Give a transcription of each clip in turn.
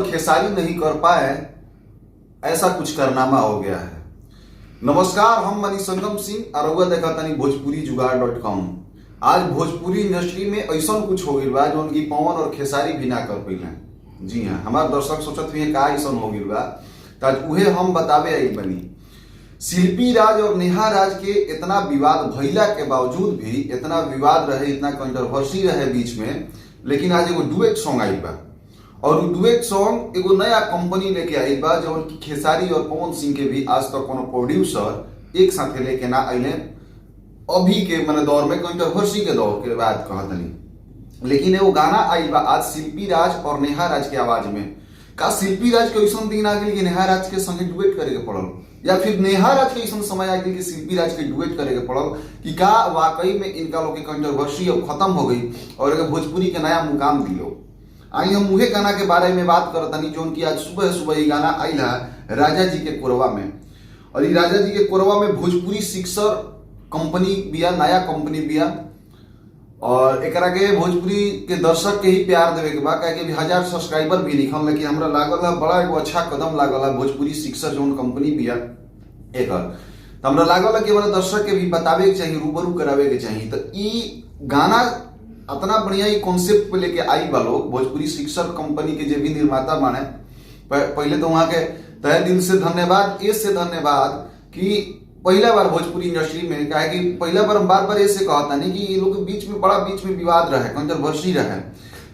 खेसारी नहीं कर पाए, ऐसा कुछ कारनामा हो गया है। नमस्कार, हम मनीष संगम सिंह और देखा तनी भोजपुरी जुगाड़.com। आज भोजपुरी इंडस्ट्री में ऐसा कुछ हो गई बा जो उनकी पवन और खेसारी भी ना कर पाइले। जी हाँ, हमारे दर्शक सोचत हुए का ऐसा हो गई बा, तो उहे हम बतावे आई बनी। शिल्पी राज और नेहा राज के इतना विवाद भइला के बावजूद भी, इतना विवाद रहे, इतना कंट्रोवर्सी रहे बीच में, लेकिन आज एगो डुएट सॉन्ग आई बा। और डुएट सॉन्ग एगो नया कंपनी लेके आई बा, जो खेसारी और पवन सिंह के भी आज तक कोनो प्रोड्यूसर एक साथ लेके ना आइले। अभी के मैंने दौर में, कंट्रोवर्सी के दौर के बाद कहतनी, लेकिन एगो गाना आई बा आज शिल्पी राज और नेहा राज के आवाज में। का शिल्पी राज के ऐसा दिन आ गई कि नेहा राज के संगे डुएट करे के पड़ल, या फिर नेहा राज के ऐसा समय आ गई कि शिल्पी राज के डुएट करे के पड़ल, कि का वाकई में इनका लोग की कंट्रोवर्सी अब खत्म हो गई और भोजपुरी के नया मुकाम दिलो। आई हम उहे गाना के बारे में बात करतनी जो उनकी आज सुबह सुबह ये गाना आइल है राजा जी के कोरवा में। और ये राजा जी के कोरवा में भोजपुरी सिक्सर कंपनी बिया, नया कंपनी बिया, और एकरा के भोजपुरी के दर्शक के ही प्यार देवे के बा। काहे कि 1000 सब्सक्राइबर भी निकल, लेकिन हमरा लागल है बड़ा एगो अच्छा कदम लागल है भोजपुरी सिक्सर जो कंपनी बिया एकर। तो हमरा लागल है कि हमारे दर्शक के भी बतावे के चाहिए, रूबरू करावे के चाहिए। तो ई गाना इतना बढ़िया ही कॉन्सेप्ट पे लेके आई बा लोग, भोजपुरी सिक्सर कंपनी के जो भी निर्माता बने, पहले तो वहां के तहे दिल से धन्यवाद। इससे धन्यवाद कि पहला बार भोजपुरी इंडस्ट्री में, कहे कि पहला बार हम बार ऐसे कहता नहीं कि ये लोग के बीच में विवाद रहे, कंट्रोवर्सी रहे,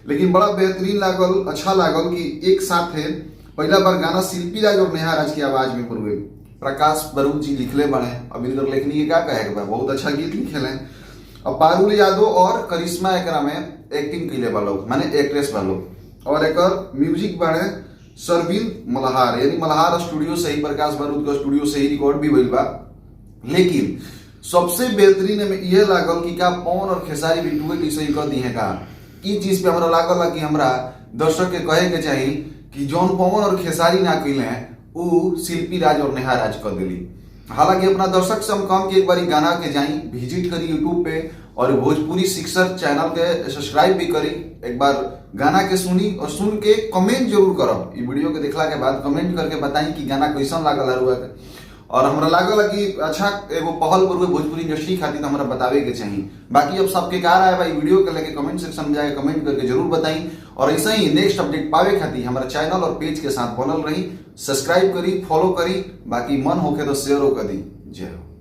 लेकिन बड़ा बेहतरीन लागल, अच्छा लागल कि एक साथ है पहला बार गाना शिल्पी राज और नेहा राज की आवाज में पूरे प्रकाश बरूद जी लिखले बने। अब इनकर लेखनी के क्या कहे, बहुत अच्छा गीत लिखे हैं। और पारुल यादव और करिश्मा एकरा में एक्टिंग कैले वालों, माने एक्ट्रेस वालों, और एक म्यूजिक बने सरविंद मल्हार, यानी मल्हार स्टूडियो से ही, प्रकाश बारूद का स्टूडियो से ही रिकॉर्ड भी भइल बा। लेकिन सबसे बेहतरीन में यह लागल कि का पवन और खेसारी भी डुएट ऐसे ही कर दी है का। ई चीज पे हमरा लागल कि हमरा दर्शक के कहे के चाहिए कि जौन पवन और खेसारी ना कैले उ शिल्पी राज और नेहा राज कर दिली। हालांकि अपना दर्शक से हम कहम कि एक बार गाना के जाई, विजिट करी यूट्यूब पे और भोजपुरी सिक्सर चैनल के सब्सक्राइब भी करी, एक बार गाना के सुनी और सुन के कमेंट जरूर करब। ये वीडियो के देखला के बाद कमेंट करके बताई कि गाना कैसा लागल है। और हमरा लागल कि अच्छा एगो पहल पर भोजपुरी इंडस्ट्री खातिर तो हमरा बतावे के चाहिए। बाकी अब सबके कार आए भाई, वीडियो के लेके कमेंट सेक्शन में जाके कमेंट करके जरूर बताई। और ऐसा ही नेक्स्ट अपडेट पावे खातिर हमारा चैनल और पेज के साथ बनल रही, सब्सक्राइब करी, फॉलो करी, बाकी मन होके तो शेयर कर दी। जय हो।